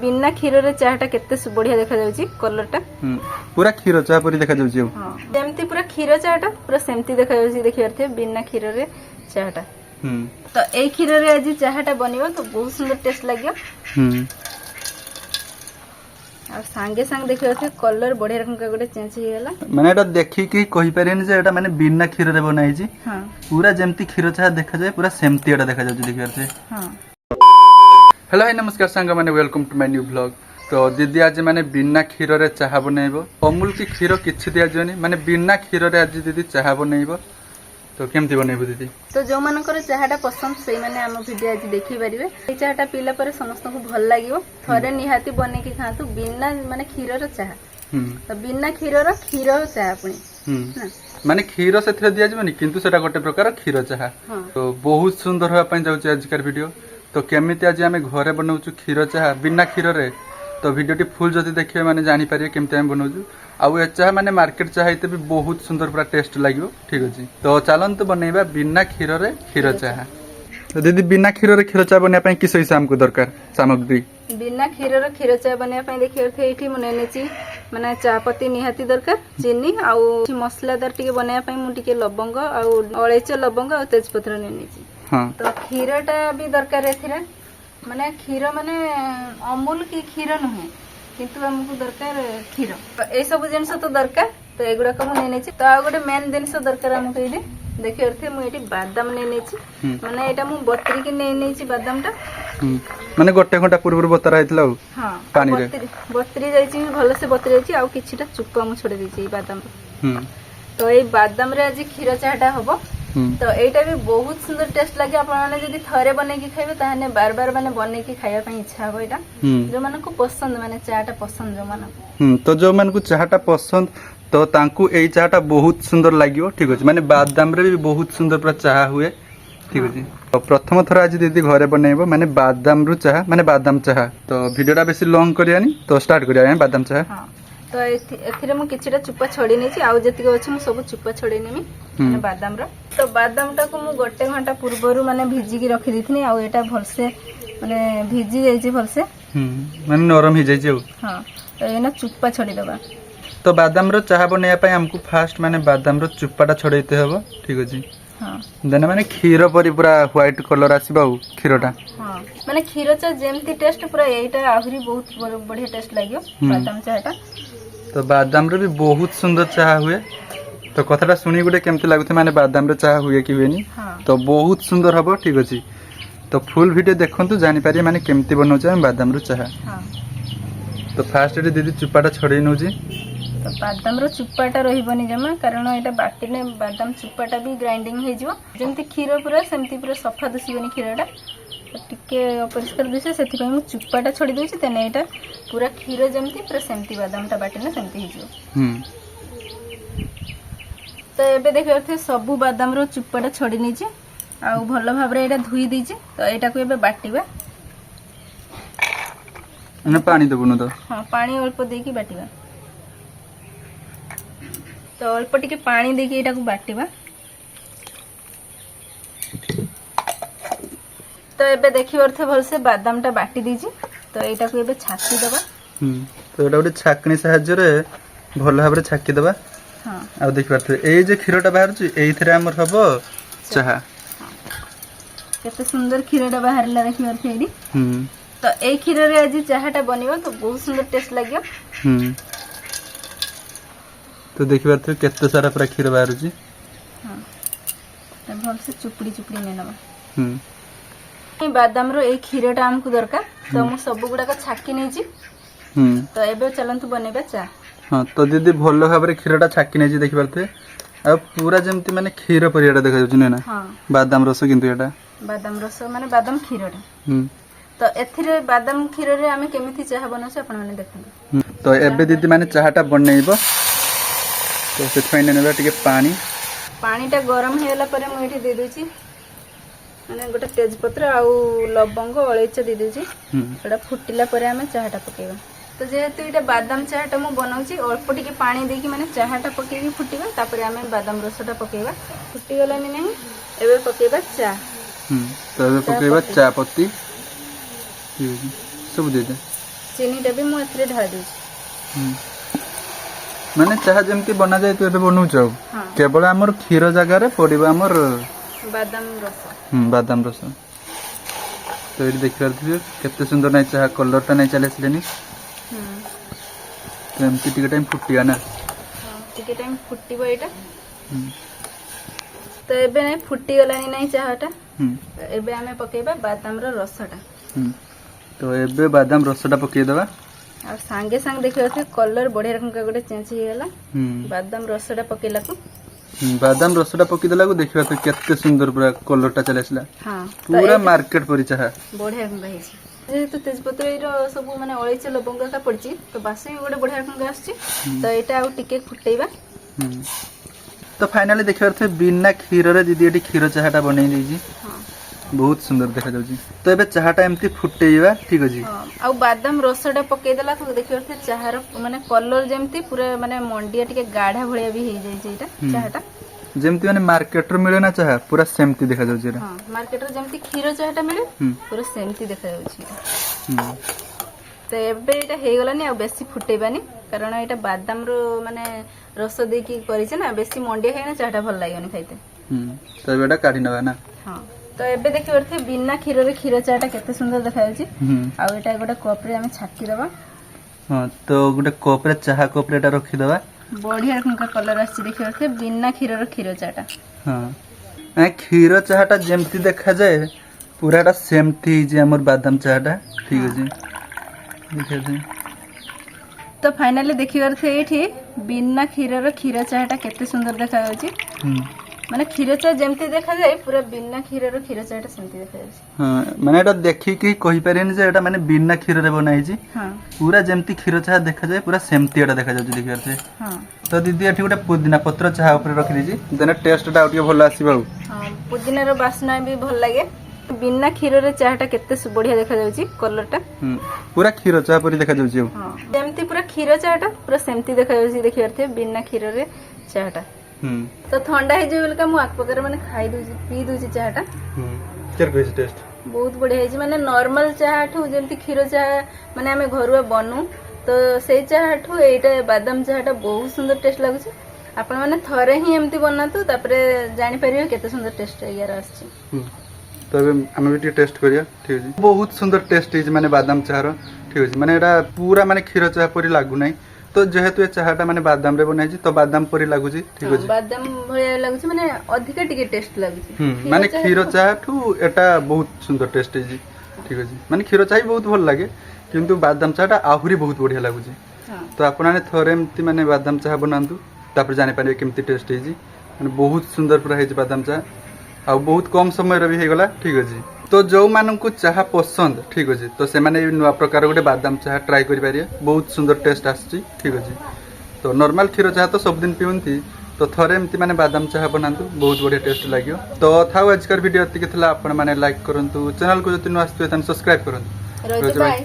बिना क्षीर रे चाटा केते बढ़िया देखा जाउची कलर टा पूरा क्षीर चाह परी देखा जाउची। हां जेमती पूरा क्षीर चाटा पूरा सेमती देखा जाउची देखिबारथे बिना क्षीर रे चाटा। तो ए क्षीर रे आज चाटा बनियो तो बहुत सुंदर टेस्ट लागियो। आ संगे संग देखिबारथे कलर बढ़िया रकम का गोटे चेंज हो गेला माने एटा देखि कि कहि पारेनी जे एटा माने बिना क्षीर रे बनाई छी। हां पूरा जेमती क्षीर चाह देखा जाय पूरा सेमती एटा देखा जाउची देखिबारथे। हां हेलो हाय नमस्कार सांग माने welcome to my new blog. तो दीदी आज माने बिना क्षीर रे चाह बनैबो अमूल की क्षीर किछि दिया जनी माने बिना क्षीर रे आज दीदी चाह बनैबो। तो केमती बनैबो दीदी? तो जो मानकर चाहटा पसंद से माने हम वीडियो आज देखि परिबे। ए चाहटा पीला पर समस्त को भल लागियो थरे निहाती बने की खातु बिना माने क्षीर रो चाह। तो बिना क्षीर रो चाह पुनी माने क्षीर से दिया जबनी किंतु सेटा गोटे प्रकार क्षीर चाह। तो बहुत सुंदर होया पई जाउची आजकार वीडियो। तो केमिति आज आमे घरे बनाउछु क्षीर चाह बिना क्षीर रे। तो वीडियोटी फुल जति देखिए माने जानि पारिए केमति हम बनाउछु। आउ ए चाह माने मार्केट चाह इते भी बहुत सुंदर पूरा टेस्ट लागियो। ठीक अछि तो चलंतु बनैबा बिना क्षीर रे क्षीर चाह। तो दीदी बिना क्षीर रे क्षीर चाह बनिया पई किस हिसाब को दरकार सामग्री? बिना क्षीर रे क्षीर चाह बनिया पई देखियो थे एठी मने नेची माने चाह पत्ती निहाती दरकार चीनी आउ मसलादार टिके बनिया पई मु टिके लवंग आउ अळेच लवंग आउ तेजपत्र नेनेची। हां तो क्षीरटा भी दरकार एथिरे माने क्षीर माने अमूल की क्षीर नहे किंतु हमको दरकार क्षीर। तो ए सब जिंस तो दरकार तो एगुडा को नेने छी। तो आ गोटे मेन जिंस दरकार हमको इदे देखि अर्थे मु एटी बादाम नेने छी माने एटा मु बटरी के नेने छी बादामटा माने गोटे घंटा पूर्व बतरा हैतला। हां पानी रे बतरी जाई छी भलो से बतरी छी आ किछिटा चुप्पा मु छोड़ दै छी बादाम। तो ए बादाम रे आज क्षीर चाहटा हबो। तो एटा भी बहुत सुंदर टेस्ट लगे आपण माने जदी थरे बने की खाइबे ताने बार बार माने बने की खाया पई इच्छा हो एटा जो माने को पसंद माने चाहटा पसंद जो माने तो जो माने को चाहटा पसंद तो तांकू एई चाहटा बहुत सुंदर लागियो। ठीक अछि माने बादाम रे भी बहुत सुंदर पूरा चाह हुए। ठीक अछि तो प्रथम थर आज दीदी घरे बनेबो माने बादाम रु चाह माने बादाम चाह। तो वीडियोटा बेसी लॉन्ग करियानी तो स्टार्ट करिया बादाम चाह। हां तो एथिरे मु किछिटा चुप्पा छोड़ी नेछि आउ जति अछि मु सब चुप्पा छोड़ी नेमी माने बादाम रो। तो बादाम टा को मु गोटे घंटा पूर्वरु माने भिजी की रखि दिथनी आउ एटा भलसे माने भिजी जाई छी भलसे माने नरम ही जाई छी। हां तो एना चुप्पा छोड़ी दबा। तो बादाम रो चाह बनेया पई हमकु फास्ट माने बादाम रो चुप्पाटा छोड़ैते हबो। ठीक अछि हां देना माने क्षीर परी पूरा व्हाइट कलर आसीबा क्षीरटा। हां माने क्षीर चा जेमती टेस्ट पूरा एटा आहुरी बहुत बढ़िया टेस्ट लागियो बादाम चाहटा। तो बादाम रे भी बहुत सुंदर चाह हुए। तो कथाटा सुनी गुटे केमती लागुथे माने बादाम रे चाह हुए कि हुएनी। तो बहुत सुंदर हबो। ठीक अछि तो फुल वीडियो देखंतु जानि पारिए माने केमती बनौछ हम बादाम रो चाह। हां तो फास्ट रे दीदी चुप्पाटा छोड़ै नउजी। तो बादाम रो चुप्पाटा रहिबनी जमा कारण एटा बाटीने बादाम चुप्पाटा भी ग्राइंडिंग हे जिवो जेमती क्षीर पूरा सेमती पूरा सफा दिसिबनी क्षीरटा टिके अपरिष्कार दिसे सेति पय मु चुप्पाटा छोड़ी देछि तने एटा पूरा क्षीर जेमती पूरा सेमती बादामटा बाटीने सेमती हे जिवो। तो एबे देखियो थे सब बादाम रो चुप्पाटा छोड़ी नेछि आ भलो भाबरे एटा धुई दिछि। तो एटा को एबे बाटीबा न पानी देबो न। तो हां पानी अल्प देकी बाटीबा। तो अल्प टिके पानी देकी एटा को बाटीबा। तो एबे देखि अर्थे भल से बादामटा बाटी दीजी। तो एटा को एबे छाकी दबा। तो एटा गोटे छाकनी सहाय्य रे भल भाबरे छाकी दबा। हां आ देखि पारथे ए जे क्षीरटा बाहर छि एइथरे हमर हबो चाह। केते सुंदर क्षीरटा बाहरला देखि पारथे एडी। तो ए क्षीर रे आज चाहटा बनियो तो बहुत सुंदर टेस्ट लागियो। तो देखि पारथे केते सारा पूरा क्षीर बाहर छि। हां त भल से चुपड़ी चुपड़ी ने नबा। बादाम रो ए क्षीरटा हमकु दरकार। तो मु सब गुडा का छाकी नै छी। तो एबे चलंतु बनेबा चा। हां तो दीदी भलो भाबरे क्षीरटा छाकी नै छी देखि पारथे आ पूरा जेमती माने क्षीर परियाटा देखा जाउछ नै ना। हां बादाम रस किंतु एटा बादाम रस माने बादाम क्षीरटा। तो एथिरे बादाम क्षीर रे आमे केमिति चाह बनौछ आपण माने देखन। तो एबे दीदी माने चाहटा बनैबो तो से फाइन नेबा टिके पानीटा गरम हेला परे मु एठी दे दोची माने गोटे तेजपत्र आउ लवंग अळेच दे दोची। एटा फुटिला परे आमे चाहटा पकेबा। तो जेहेतु एटा बादाम चाहटा मु बनाउची अल्प टिके पानी देकी माने चाहटा पकेबी फुटिबा तापरे आमे बादाम रसटा पकेबा। फुटी गलानी नहीं एबे पकेबा चा। तो एबे पकेबा चा पत्ती सब दे दे। ଚିନିଟା ବି ମୁଁ ଏଥିରେ ଢାଳି ଦଉଛି। ମାନେ ଚାହା ଯେମିତି ବନା ଯାଏ ତୁ ଏବେ ବନଉଛୁ ଆଉ ହଁ କେବଳ ଆମର କ୍ଷୀର ଜାଗାରେ ପଡିବ ଆମର ବାଦାମ ରସ। ବାଦାମ ରସ। ତ ଏଇଠି ଦେଖିପାରୁଥିବେ କେତେ ସୁନ୍ଦର ନାଇଁ ଚାହା କଲରଟା ନାଇଁ ଚାଲି ଆସିଲେନି। ହୁଁ ତ ଏମିତି ଟିକେ ଟାଇମ୍ ଫୁଟିବା ନା। ହଁ ଟିକେ ଟାଇମ୍ ଫୁଟିବ ଏଇଟା। ହୁଁ ତ ଏବେ ନାଇଁ ଫୁଟିଗଲାଣି ନାଇଁ ଚାହାଟା। ହୁଁ ଏବେ ଆମେ ପକେଇବା ବାଦାମର ରସଟା। ହୁଁ। ତ ଏବେ ବାଦାମ ରସଟା ପକେଇଦବା। ଆଉ ସାଙ୍ଗେ ସାଙ୍ଗେ ଦେଖିବା କଲର ବଢିଆ ରକମ ଗୋଟେ ଚେଞ୍ଜ ହେଇଗଲା ହୁଁ ବାଦାମ ରସଟା ପକେଇଲାକୁ। ବାଦାମ ରସଟା ପକେଇଦେଲାକୁ ଦେଖିବା ତ କେତେ ସୁନ୍ଦର ପୁରା କଲରଟା ଚାଲି ଆସିଲା। ହଁ ତ ପୁରା ଏଇଟା ମାର୍କେଟ ପରି ଚାହା। ବଢିଆ ରକମ ହେଇଛି। ଯେହେତୁ ତେଜପତ୍ରର ସବୁ ମାନେ ଅଳେଇଚ ଲବଙ୍ଗଟା ପଡିଛି ତ ବାସ୍ନା ବି ଗୋଟେ ବଢିଆ ରକମ ଆସୁଛି। ତ ଏଇଟା ଆଉ ଟିକେ ଫୁଟେଇବା। ତ ଫାଇନାଲି ଦେଖିପାରୁଥିବେ ବିନା କ୍ଷୀରରେ ଦିଦି ଏଠି କ୍ଷୀର ଚାହାଟା ବନେଇ ଦେଇଛି। ହଁ ବହୁତ ସୁନ୍ଦର ଦେଖାଯାଉଛି। ତ ଏବେ ଚାହାଟା ଏମିତି ଫୁଟେଇବା ଠିକ ଅଛି। ହଁ ଆଉ ବାଦାମ ରସଟା ପକେଇଦେଲା ତ ଦେଖିପାରୁଥିବେ ଚାହାର ମାନେ କଲର ଯେମିତି ପୁରା ମାନେ ମଣ୍ଡିଆ ଟିକେ ଗାଢା ଭଳିଆ ବି ହେଇଯାଇଛି ଏଇଟା ଚାହାଟା। ଯେମିତି ମାନେ ମାର୍କେଟରୁ ମିଳେ ନା ଚାହା ପୁରା ସେମିତି ଦେଖାଯାଉଛି ଏଟା। ହଁ ମାର୍କେଟରେ ଯେମିତି କ୍ଷୀର ଚାହାଟା ମିଳେ ହୁଁ ପୁରା ସେମିତି ଦେଖାଯାଉଛି। ହୁଁ ତ ଏବେ ଏଇଟା ହେଇଗଲାନି ଆଉ ବେଶୀ ଫୁଟେଇବାନି କାରଣ ଏଇଟା ବାଦାମର ମାନେ ରସ ଦେଇକି କରିছে ନା ବେଶୀ ମଣ୍ଡିଆ ହେଇଗଲେ ଚାହାଟା ଭଲ ଲାଗିବନି ଖାଇତେ। ତ ଏବେ ଏଟା କାଢି ନେବା ନା। ହଁ ତ ଏବେ ଦେଖିପାରୁଥିବେ ବିନା କ୍ଷୀରରେ କ୍ଷୀର ଚାହାଟା କେତେ ସୁନ୍ଦର ଦେଖାଯାଉଛି। ଆଉ ଏଇଟା ଗୋଟେ କପରେ ଆମେ ଛାକିଦବା। ହଁ ତ ଗୋଟେ କପରେ ଚାହା କପରେ ଏଟା ରଖିଦବା। ବଢିଆ ରକମ କଲର ଆସିଛି ଦେଖିପାରୁଥିବେ ବିନା କ୍ଷୀରର କ୍ଷୀର ଚାହାଟା। ହଁ କ୍ଷୀର ଚାହାଟା ଯେମିତି ଦେଖାଯାଏ ପୁରାଟା ସେମିତି ହେଇଛି ଆମର ବାଦାମ ଚାହାଟା ଠିକ ଅଛି। ଦେଖିବା ତ ଫାଇନାଲି ଦେଖିପାରୁଥିବେ ଏଇଠି ବିନା କ୍ଷୀରର କ୍ଷୀର ଚାହାଟା କେତେ ସୁନ୍ଦର ଦେଖାଯାଉଛି। ମାନେ କ୍ଷୀର ଚାହା ଯେମିତି ଦେଖାଯାଏ ପୁରା ବିନା କ୍ଷୀରର କ୍ଷୀର ଚାହାଟା ସେମିତି ଦେଖାଯାଉଛି। ହଁ ମାନେ ଏଟା ଦେଖିକି କହିପାରିବେନି ଯେ ଏଟା ମାନେ ବିନା କ୍ଷୀରରେ ବନା ହେଇଛି। ହଁ ପୁରା ଯେମିତି କ୍ଷୀର ଚାହା ଦେଖାଯାଏ ପୁରା ସେମିତି ଏଟା ଦେଖାଯାଉଛି ଦେଖିପାରୁଥିବେ। ହଁ ତ ଦିଦି ଏଠି ଗୋଟେ ପୁଦିନା ପତ୍ର ଚାହା ଉପରେ ରଖିଦେଇଛି ଦେନ ଟେଷ୍ଟଟା ଆଉ ଟିକେ ଭଲ ଆସିବ ଆଉ। ହଁ ପୁଦିନାର ବାସ୍ନା ବି ଭଲ ଲାଗେ। ବିନା କ୍ଷୀରରେ ଚାହାଟା କେତେ ବଢିଆ ଦେଖାଯାଉଛି କଲରଟା। ପୁରା କ୍ଷୀର ଚାହା ପରି ଦେଖାଯାଉଛି ଆଉ। ହଁ ଯେମିତି ପୁରା କ୍ଷୀର ଚାହାଟା ପୁରା ସେମିତି ଦେଖାଯାଉଛି ଦେଖିପାରୁଥିବେ ବିନା କ୍ଷୀରରେ ଚାହାଟା। ତ ଥଣ୍ଡା ହେଇଯିବ ବୋଲିକା ମୁଁ ଆଗ ପ୍ରକାର ମାନେ ଖାଇ ଦଉଛି ପିଇ ଦଉଛି ଚାହାଟା। ବହୁତ ବଢିଆ ହେଇଛି ମାନେ ନର୍ମାଲ ଚାହାଠୁ ଯେମିତି କ୍ଷୀର ଚାହା ମାନେ ଆମେ ଘରୁଆ ବନୁ ତ ସେଇ ଚାହାଠୁ ଏଇଟା ବାଦାମ ଚାହାଟା ବହୁତ ସୁନ୍ଦର ଟେଷ୍ଟ ଲାଗୁଛି। ଆପଣ ମାନେ ଥରେ ହିଁ ଏମିତି ବନାନ୍ତୁ ତାପରେ ଜାଣିପାରିବେ କେତେ ସୁନ୍ଦର ଟେଷ୍ଟ ଇୟାର ଆସିଛି। ତ ଏବେ ଆମେ ବି ଟିକେ ଟେଷ୍ଟ କରିବା ଠିକ ଅଛି। ବହୁତ ସୁନ୍ଦର ଟେଷ୍ଟ ହେଇଛି ମାନେ ବାଦାମ ଚାହାର ଠିକ ଅଛି। ମାନେ ଏଟା ପୁରା ମାନେ କ୍ଷୀର ଚାହା ପରି ଲାଗୁନାହିଁ। ତ ଯେହେତୁ ଏ ଚାହାଟା ମାନେ ବାଦାମରେ ବନାହେଇଛି ତ ବାଦାମ ପରି ଲାଗୁଛି ଠିକ ଅଛି। ବାଦାମ ଭଳିଆ ଲାଗୁଛି ମାନେ ଅଧିକା ଟିକେ ଟେଷ୍ଟ ଲାଗୁଛି। ମାନେ କ୍ଷୀର ଚାହାଠୁ ଏଟା ବହୁତ ସୁନ୍ଦର ଟେଷ୍ଟ ହେଇଛି ଠିକ ଅଛି। ମାନେ କ୍ଷୀର ଚାହା ବି ବହୁତ ଭଲ ଲାଗେ କିନ୍ତୁ ବାଦାମ ଚାହାଟା ଆହୁରି ବହୁତ ବଢିଆ ଲାଗୁଛି। ତ ଆପଣମାନେ ଥରେ ଏମିତି ମାନେ ବାଦାମ ଚାହା ବନାନ୍ତୁ ତାପରେ ଜାଣିପାରିବେ କେମିତି ଟେଷ୍ଟ ହେଇଛି। ମାନେ ବହୁତ ସୁନ୍ଦର ପୁରା ହେଇଛି ବାଦାମ ଚାହା ଆଉ ବହୁତ କମ ସମୟରେ ବି ହେଇଗଲା ଠିକ ଅଛି। ତ ଯୋଉମାନଙ୍କୁ ଚାହା ପସନ୍ଦ ଠିକ ଅଛି ତ ସେମାନେ ନୂଆ ପ୍ରକାର ଗୋଟେ ବାଦାମ ଚାହା ଟ୍ରାଏ କରିପାରିବେ। ବହୁତ ସୁନ୍ଦର ଟେଷ୍ଟ ଆସିଛି ଠିକ ଅଛି। ତ ନର୍ମାଲ କ୍ଷୀର ଚାହା ତ ସବୁଦିନ ପିଅନ୍ତି ତ ଥରେ ଏମିତି ମାନେ ବାଦାମ ଚାହା ବନାନ୍ତୁ ବହୁତ ବଢିଆ ଟେଷ୍ଟ ଲାଗିବ। ତ ଥାଉ ଆଜିକାର ଭିଡିଓ ଏତିକି ଥିଲା। ଆପଣ ମାନେ ଲାଇକ୍ କରନ୍ତୁ ଚ୍ୟାନେଲକୁ ଯଦି ନୂଆ ଆସିଥିବେ ତାହେଲେ ସବସ୍କ୍ରାଇବ କରନ୍ତୁ। ରହୁଛି ବାଏ।